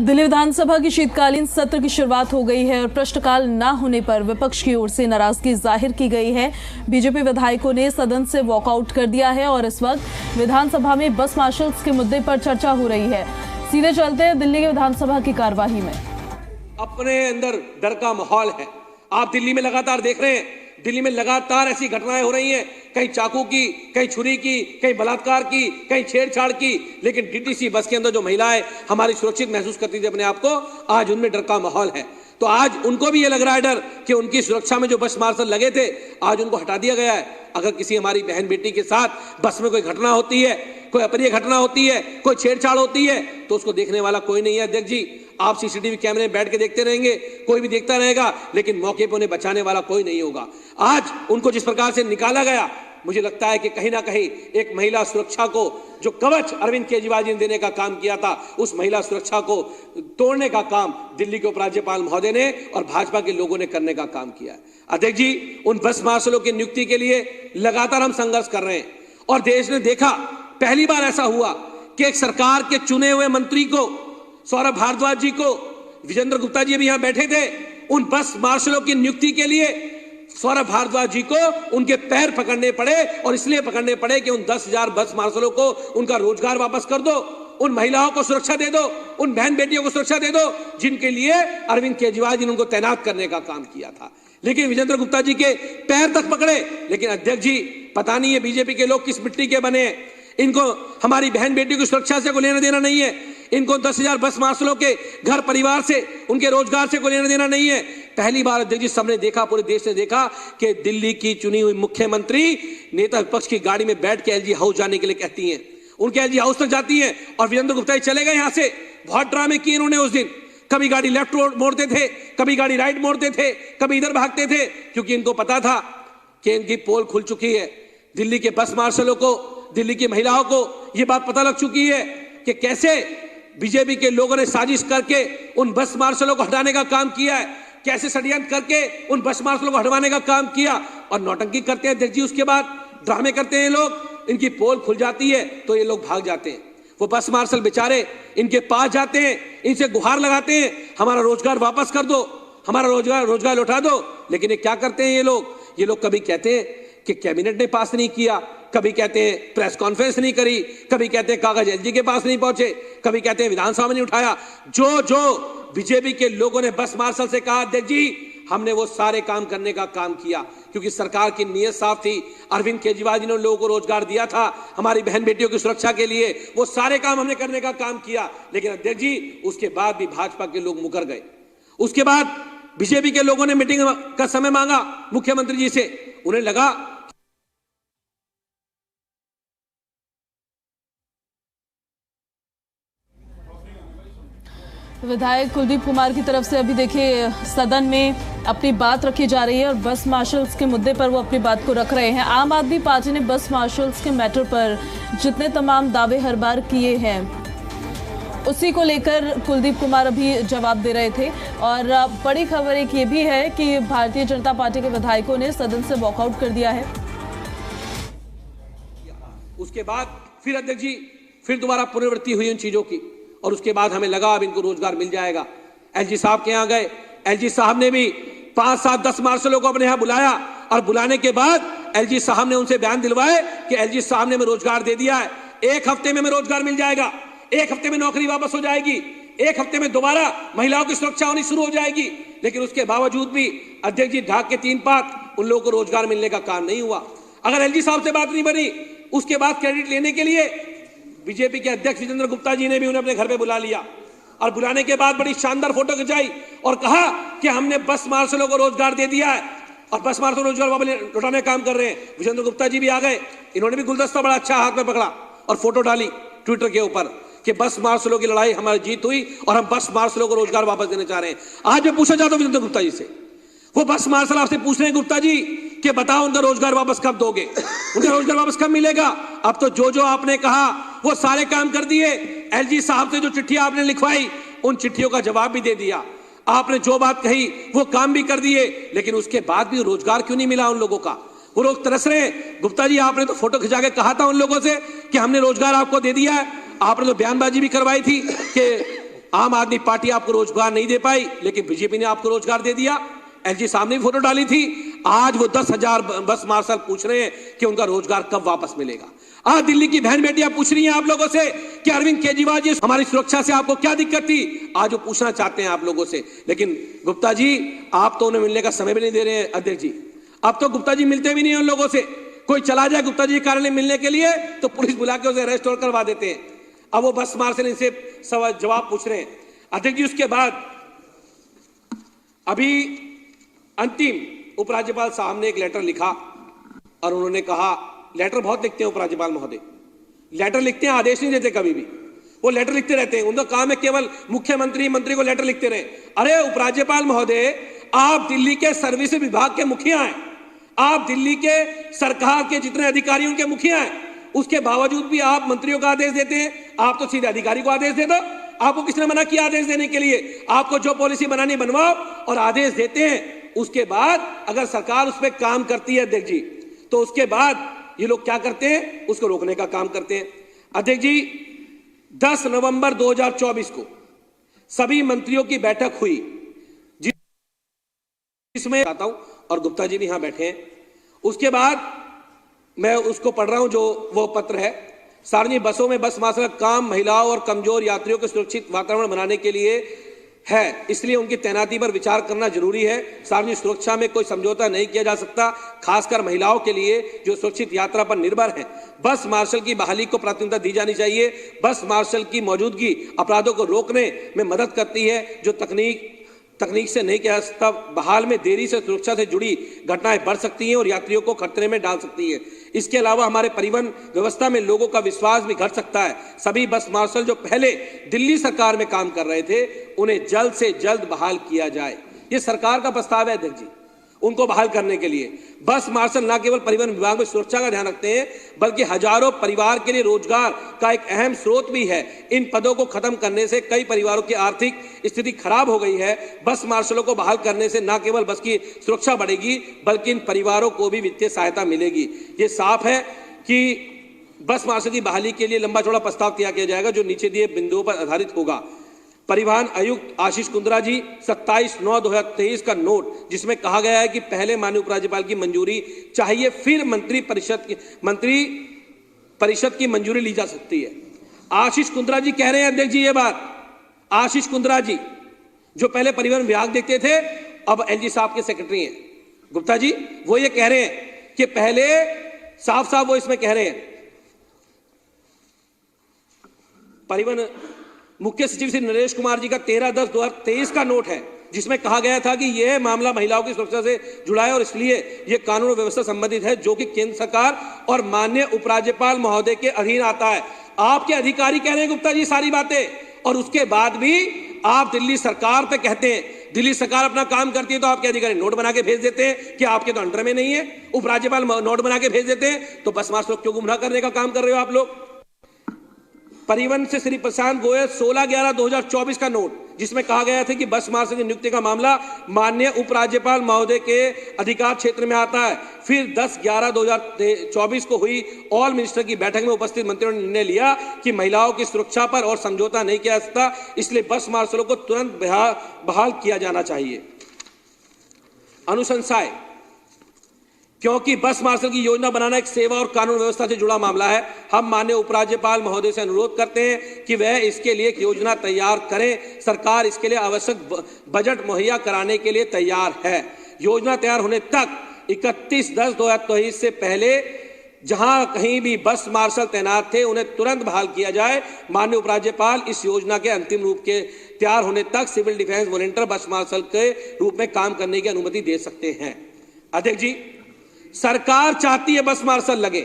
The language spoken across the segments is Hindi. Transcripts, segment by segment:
दिल्ली विधानसभा की शीतकालीन सत्र की शुरुआत हो गई है और प्रश्नकाल न होने पर विपक्ष की ओर से नाराजगी जाहिर की गई है। बीजेपी विधायकों ने सदन से वॉकआउट कर दिया है और इस वक्त विधानसभा में बस मार्शल्स के मुद्दे पर चर्चा हो रही है। सीधे चलते हैं दिल्ली के विधानसभा की कार्यवाही में। अपने अंदर डर का माहौल है। आप दिल्ली में लगातार देख रहे हैं, दिल्ली में लगातार ऐसी घटनाएं हो रही हैं, कहीं चाकू की, कहीं छुरी की, कहीं बलात्कार की, कहीं छेड़छाड़ की। लेकिन डीटीसी बस के अंदर जो महिलाएं हमारी सुरक्षित महसूस करती थी अपने आप को, आज उनमें डर का माहौल है। तो आज उनको भी ये लग रहा है डर कि उनकी सुरक्षा में जो बस मार्शल लगे थे, आज उनको हटा दिया गया है। अगर किसी हमारी बहन बेटी के साथ बस में कोई घटना होती है, कोई अप्रिय घटना होती है, कोई छेड़छाड़ होती है, तो उसको देखने वाला कोई नहीं है। अध्यक्ष जी, आप सीसीटीवी कैमरे में बैठ के देखते रहेंगे, कोई भी देखता रहेगा, लेकिन मौके पर उन्हें बचाने वाला कोई नहीं होगा। आज उनको जिस प्रकार से निकाला गया, मुझे लगता है कि कहीं ना कहीं एक महिला सुरक्षा को जो कवच अरविंद केजरीवाल जी ने देने का काम किया था, उस महिला सुरक्षा को तोड़ने का काम दिल्ली के उपराज्यपाल महोदय ने और भाजपा के लोगों ने करने का काम किया है। अध्यक्ष जी, उन बस मार्शलों की नियुक्ति के लिए लगातार हम संघर्ष कर रहे हैं और देश ने देखा, पहली बार ऐसा हुआ कि एक सरकार के चुने हुए मंत्री को, सौरभ भारद्वाज जी को, विजेंद्र गुप्ता जी भी यहां बैठे थे, उन बस मार्शलों की नियुक्ति के लिए सौरभ भारद्वाज जी को उनके पैर पकड़ने पड़े और इसलिए पकड़ने पड़े कि उन 10,000 बस मार्शलों को उनका रोजगार वापस कर दो, उन महिलाओं को सुरक्षा दे दो, उन बहन बेटियों को सुरक्षा दे दो जिनके लिए अरविंद केजरीवाल जी ने उनको तैनात करने का काम किया था। लेकिन विजेंद्र गुप्ता जी के पैर तक पकड़े। लेकिन अध्यक्ष जी, पता नहीं है बीजेपी के लोग किस मिट्टी के बने हैं। इनको हमारी बहन बेटियों की सुरक्षा से कोई लेना देना नहीं है। इनको 10,000 बस मार्शलों के घर परिवार से, उनके रोजगार से कोई लेना देना नहीं है। पहली बार अध्यक्ष जी सबने देखा, पूरे देश ने देखा कि दिल्ली की चुनी हुई मुख्यमंत्री नेता विपक्ष की गाड़ी में बैठ के एलजी हाउस जाने के लिए कहती हैं, उनके एलजी हाउस तक जाती हैं और विजेंद्र गुप्ता जी चले गए यहां से। बहुत ड्रामे किए इन्होंने उस दिन। कभी गाड़ी लेफ्ट मोड़ते थे, कभी गाड़ी राइट मोड़ते थे, कभी इधर भागते थे, क्योंकि इनको पता था कि इनकी पोल खुल चुकी है। दिल्ली के बस मार्शलों को, दिल्ली की महिलाओं को यह बात पता लग चुकी है कि कैसे बीजेपी के लोगों ने साजिश करके उन बस मार्शलों को हटाने का काम किया है, कैसे षड्यंत्र करके उन बस मार्शलों को हटवाने का काम किया। और नौटंकी करते हैं अध्यक्ष जी, उसके बाद ड्रामे करते हैं लोग। इनकी पोल खुल जाती है तो ये लोग भाग जाते हैं। वो बस मार्शल बेचारे इनके पास जाते हैं, इनसे गुहार लगाते हैं, हमारा रोजगार वापस कर दो, हमारा रोजगार लौटा दो। लेकिन ये क्या करते हैं ये लोग कभी कहते हैं कि कैबिनेट ने पास नहीं किया, कभी कहते हैं प्रेस कॉन्फ्रेंस नहीं करी, कभी कहते हैं कागज एलजी के पास नहीं पहुंचे, कभी कहते हैं विधानसभा में नहीं उठाया। जो बीजेपी के लोगों ने बस मार्शल से कहा, अध्यक्ष जी हमने वो सारे काम करने का काम किया, क्योंकि सरकार की नीयत साफ थी। अरविंद केजरीवाल जी ने लोगों को रोजगार दिया था हमारी बहन बेटियों की सुरक्षा के लिए, वो सारे काम हमने करने का काम किया। लेकिन अध्यक्ष जी, उसके बाद भी भाजपा के लोग मुकर गए। उसके बाद बीजेपी के लोगों ने मीटिंग का समय मांगा मुख्यमंत्री जी से। उन्हें लगा विधायक कुलदीप कुमार की तरफ से अभी देखिए सदन में अपनी बात रखी जा रही है और बस मार्शल्स के मुद्दे पर वो अपनी बात को रख रहे हैं। आम आदमी पार्टी ने बस मार्शल्स के मैटर पर जितने तमाम दावे हर बार किए हैं, उसी को लेकर कुलदीप कुमार अभी जवाब दे रहे थे। और बड़ी खबर एक ये भी है कि भारतीय जनता पार्टी के विधायकों ने सदन से वॉकआउट कर दिया है। उसके बाद फिर अध्यक्ष जी फिर दोबारा पुनरावृत्ति हुई उन चीजों की, और उसके बाद हमें लगा अब इनको रोजगार मिल जाएगा। एलजी साहब के यहाँ गए, एलजी साहब ने भी 5, 7, 10 मार्शलों को अपने यहाँ बुलाया और बुलाने के बाद एलजी साहब ने उनसे बयान दिलवाए कि एलजी साहब ने हमें रोजगार दे दिया है, 1 हफ्ते में हमें रोजगार मिल जाएगा, 1 हफ्ते में नौकरी वापस हो जाएगी, 1 हफ्ते में दोबारा महिलाओं की सुरक्षा होनी शुरू हो जाएगी। लेकिन उसके बावजूद भी अध्यक्ष जी ढाक के 3 पात उन लोगों को रोजगार मिलने का काम नहीं हुआ। अगर एलजी साहब से बात नहीं बनी, उसके बाद क्रेडिट लेने के लिए बीजेपी के अध्यक्ष विजेंद्र गुप्ता जी ने भी उन्हें अपने घर पे बुला लिया और बुलाने के बाद बड़ी शानदार फोटो खिंचाई और कहा कि हमने बस मार्शलों को रोजगार दे दिया है और बस मार्शल रोजगार वापस लौटाने का काम कर रहे हैं। विजेंद्र गुप्ता जी भी आ गए, इन्होंने भी गुलदस्ता बड़ा अच्छा हाथ में पकड़ा और फोटो डाली ट्विटर के ऊपर कि बस मार्शलों की लड़ाई हमारी जीत हुई और हम बस मार्शलों को रोजगार वापस देना चाह रहे हैं। आज मैं पूछना चाहता हूं विजेंद्र गुप्ता जी से, वो बस मार्शल आपसे पूछ रहे हैं गुप्ता जी कि बताओ उनका रोजगार वापस कब दोगे, उनका रोजगार वापस कब मिलेगा? अब तो जो आपने कहा वो सारे काम कर दिए। एलजी साहब से जो चिट्ठियां आपने लिखवाई, उन चिट्ठियों का जवाब भी दे दिया। आपने जो बात कही वो काम भी कर दिए, लेकिन उसके बाद भी रोजगार क्यों नहीं मिला उन लोगों का? वो लोग तरस रहे हैं। गुप्ता जी, आपने तो फोटो खिंचा के कहा था उन लोगों से कि हमने रोजगार आपको दे दिया है। आपने तो बयानबाजी भी करवाई थी कि आम आदमी पार्टी आपको रोजगार नहीं दे पाई, लेकिन बीजेपी ने आपको रोजगार दे दिया। एलजी साहब ने फोटो डाली थी। आज वो 10,000 बस मार्शल पूछ रहे हैं कि उनका रोजगार कब वापस मिलेगा। आज दिल्ली की बहन बेटियां पूछ रही हैं आप लोगों से कि अरविंद केजरीवाल जी, हमारी सुरक्षा से आपको क्या दिक्कत थी? आज वो पूछना चाहते हैं आप लोगों से। लेकिन गुप्ता जी, आप तो उन्हें मिलने का समय भी नहीं दे रहे हैं अध्यक्ष जी। अब तो गुप्ता जी मिलते भी नहीं है उन लोगों से। कोई चला जाए गुप्ता जी कार्यालय मिलने के लिए तो पुलिस बुला के उसे अरेस्ट और करवा देते हैं। अब वो बस मार्शल इनसे जवाब पूछ रहे हैं अध्यक्ष जी। उसके बाद अभी अंतिम उपराज्यपाल साहब ने एक लेटर लिखा और उन्होंने कहा, लेटर बहुत लिखते हैं उपराज्यपाल महोदय, लेटर लिखते हैं, आदेश नहीं देते कभी भी। वो लेटर लिखते रहते हैं, उनका काम है केवल मुख्यमंत्री मंत्री को लेटर लिखते रहे। अरे उपराज्यपाल महोदय, आप दिल्ली के सर्विस विभाग के मुखिया हैं, आप दिल्ली के सरकार के जितने अधिकारी उनके मुखिया हैं, उसके बावजूद भी आप मंत्रियों का आदेश देते हैं। आप तो सीधे अधिकारी को आदेश दे दो। आपको किसने मना किया आदेश देने के लिए? आपको जो पॉलिसी बनानी बनवाओ और आदेश देते हैं। उसके बाद अगर सरकार उस पर काम करती है अध्यक्ष जी, तो उसके बाद ये लोग क्या करते हैं? उसको रोकने का काम करते हैं। अध्यक्ष जी, 10 नवंबर 2024 को सभी मंत्रियों की बैठक हुई, जिसमें आता हूं और गुप्ता जी भी यहां बैठे हैं। उसके बाद मैं उसको पढ़ रहा हूं जो वो पत्र है। सार्वजनिक बसों में बस मार्शल का काम महिलाओं और कमजोर यात्रियों के सुरक्षित वातावरण बनाने के लिए है, इसलिए उनकी तैनाती पर विचार करना जरूरी है। सार्वजनिक सुरक्षा में कोई समझौता नहीं किया जा सकता, खासकर महिलाओं के लिए जो सुरक्षित यात्रा पर निर्भर है। बस मार्शल की बहाली को प्राथमिकता दी जानी चाहिए। बस मार्शल की मौजूदगी अपराधों को रोकने में मदद करती है, जो तकनीक से नहीं किया जा सकता। बहाल में देरी से सुरक्षा से जुड़ी घटनाएं बढ़ सकती हैं और यात्रियों को खतरे में डाल सकती है। इसके अलावा हमारे परिवहन व्यवस्था में लोगों का विश्वास भी घट सकता है। सभी बस मार्शल जो पहले दिल्ली सरकार में काम कर रहे थे, उन्हें जल्द से जल्द बहाल किया जाए। ये सरकार का प्रस्ताव है अध्यक्ष जी, उनको बहाल करने के लिए। बस मार्शल न केवल परिवहन विभाग में सुरक्षा का ध्यान रखते हैं, बल्कि हजारों परिवार के लिए रोजगार का एक अहम स्रोत भी है। इन पदों को खत्म करने से कई परिवारों की आर्थिक स्थिति खराब हो गई है। बस मार्शलों को बहाल करने से न केवल बस की सुरक्षा बढ़ेगी, बल्कि इन परिवारों को भी वित्तीय सहायता मिलेगी। ये साफ है कि बस मार्शल की बहाली के लिए लंबा चौड़ा प्रस्ताव तैयार किया जाएगा, जो नीचे दिए बिंदुओं पर आधारित होगा। परिवहन आयुक्त आशीष कुंद्रा जी 27/9/2023 का नोट, जिसमें कहा गया है कि पहले माननीय उपराज्यपाल की मंजूरी चाहिए, फिर मंत्री परिषद की मंजूरी ली जा सकती है। आशीष कुंद्रा जी कह रहे हैं अध्यक्ष जी ये बात। आशीष कुंद्रा जी जो पहले परिवहन विभाग देखते थे, अब एलजी साहब के सेक्रेटरी हैं। गुप्ता जी वो ये कह रहे हैं कि पहले साफ वो इसमें कह रहे हैं, परिवहन मुख्य सचिव श्री नरेश कुमार जी का 13/10/2023 का नोट है, जिसमें कहा गया था कि यह मामला महिलाओं की सुरक्षा से जुड़ा है और इसलिए यह कानून व्यवस्था संबंधित है, जो कि केंद्र सरकार और माननीय उपराज्यपाल महोदय के अधीन आता है। आपके अधिकारी कह रहे हैं गुप्ता जी सारी बातें, और उसके बाद भी आप दिल्ली सरकार पे कहते हैं। दिल्ली सरकार अपना काम करती है तो आपके अधिकारी नोट बना के भेज देते हैं कि आपके तो अंडर में नहीं है। उपराज्यपाल नोट बना के भेज देते हैं, तो बस मार्शल क्यों गुमराह करने का काम कर रहे हो आप लोग? परिवहन से श्री प्रशांत गोयल 16/11/2024 का नोट, जिसमें कहा गया था कि बस मार्शल की नियुक्ति का मामला माननीय उपराज्यपाल महोदय के अधिकार क्षेत्र में आता है। फिर 10/11/2024 को हुई ऑल मिनिस्टर की बैठक में उपस्थित मंत्रियों ने निर्णय लिया कि महिलाओं की सुरक्षा पर और समझौता नहीं किया जा सकता, इसलिए बस मार्शलों को तुरंत बहाल किया जाना चाहिए। अनुशंसाएं, क्योंकि बस मार्शल की योजना बनाना एक सेवा और कानून व्यवस्था से जुड़ा मामला है, हम माननीय उपराज्यपाल महोदय से अनुरोध करते हैं कि वह इसके लिए एक योजना तैयार करें। सरकार इसके लिए आवश्यक बजट मुहैया कराने के लिए तैयार है। योजना तैयार होने तक 31/10/2023 से पहले जहां कहीं भी बस मार्शल तैनात थे, उन्हें तुरंत बहाल किया जाए। माननीय उपराज्यपाल इस योजना के अंतिम रूप के तैयार होने तक सिविल डिफेंस वॉलंटियर बस मार्शल के रूप में काम करने की अनुमति दे सकते हैं। अध्यक्ष जी, सरकार चाहती है बस मार्शल लगे,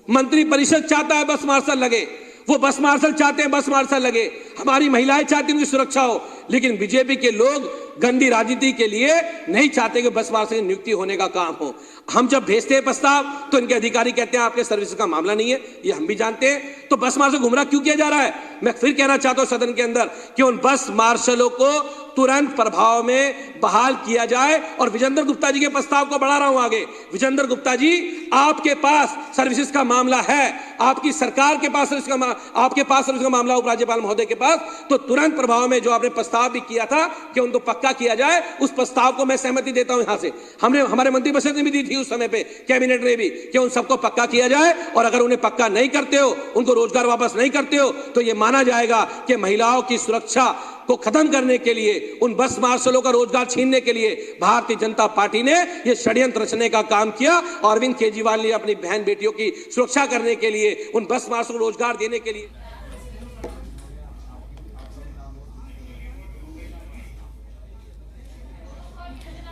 मंत्री परिषद चाहता है बस मार्शल लगे, वो बस मार्शल चाहते हैं बस मार्शल लगे, हमारी महिलाएं चाहती हैं उनकी सुरक्षा हो, लेकिन बीजेपी के लोग गंदी राजनीति के लिए नहीं चाहते कि बस मार्शल की नियुक्ति होने का काम हो। हम जब भेजते हैं प्रस्ताव तो इनके अधिकारी कहते हैं आपके सर्विस का मामला नहीं है, ये हम भी जानते हैं, तो बस मार्शल गुमराह क्यों किया जा रहा है? मैं फिर कहना चाहता हूं सदन के अंदर कि उन बस मार्शलों को तुरंत प्रभाव में बहाल किया जाए। और विजेंद्र गुप्ता जी के प्रस्ताव को बढ़ा रहा हूं आगे। विजेंद्र गुप्ता जी, आपके पास सर्विसेज का मामला है, आपकी सरकार के पास आपके पास सर्विस का मामला उपराज्यपाल महोदय के पास, तो तुरंत प्रभाव में जो आपने प्रस्ताव भी किया था कि उनको पक्का किया जाए, उस प्रस्ताव को मैं सहमति देता हूं। यहां से हमारे मंत्रिपरिषद ने भी दी थी उस समय पे, कैबिनेट ने भी, कि उन सबको पक्का किया जाए। और अगर उन्हें पक्का नहीं करते हो, उनको रोजगार वापस नहीं करते हो, तो यह माना जाएगा कि महिलाओं की सुरक्षा को खत्म करने के लिए, उन बस मार्शलों का रोजगार छीनने के लिए भारतीय जनता पार्टी ने यह षड्यंत्र रचने का काम किया। और अरविंद केजरीवाल ने अपनी बहन बेटियों की सुरक्षा करने के लिए, उन बस मार्शल को रोजगार देने के लिए।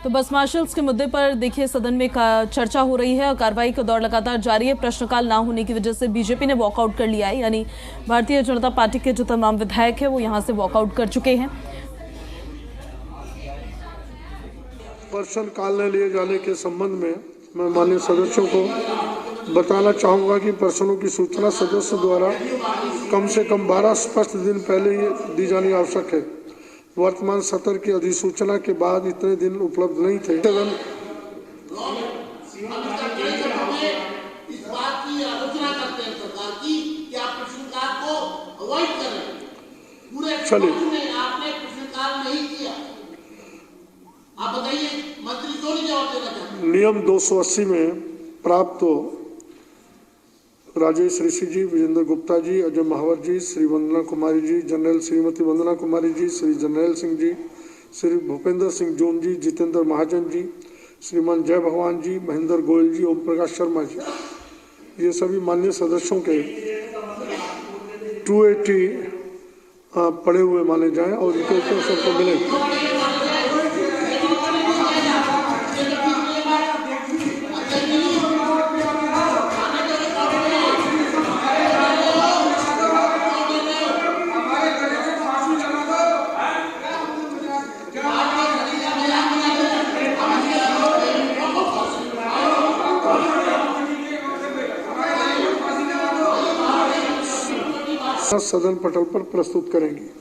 तो बस मार्शल्स के मुद्दे पर देखिए सदन में चर्चा हो रही है और कार्रवाई का दौर लगातार जारी है। प्रश्नकाल ना होने की वजह से बीजेपी ने वॉकआउट कर लिया है, यानी भारतीय जनता पार्टी के जो तमाम विधायक है वो यहां से वॉकआउट कर चुके हैं। प्रश्नकाल में लिए जाने के संबंध में मैं माननीय सदस्यों को बताना चाहूँगा कि प्रश्नों की सूचना सदस्य द्वारा कम से कम 12 स्पष्ट दिन पहले ही दी जानी आवश्यक है। वर्तमान सत्र की अधिसूचना के बाद इतने दिन उपलब्ध नहीं थे। इस बात की आलोचना करते हैं सरकार की कि आप प्रश्नकाल को अवॉइड कर रहे हैं। पूरे आपने प्रश्नकाल नहीं किया। आप बताइए, मंत्री क्यों नहीं जवाब देना चाहते? नियम 280 में प्राप्त राजेश ऋषि जी, विजेंद्र गुप्ता जी, अजय महावर जी, श्री वंदना कुमारी जी, जनरल श्रीमती वंदना कुमारी जी, श्री जनरल सिंह जी, श्री भूपेंद्र सिंह जून जी, जितेंद्र महाजन जी, श्रीमान जय भगवान जी, महेंद्र गोयल जी, ओम प्रकाश शर्मा जी, ये सभी माननीय सदस्यों के 280 पड़े हुए माने जाएं और इनके उत्तर सबको मिले। सदन पटल पर प्रस्तुत करेंगी।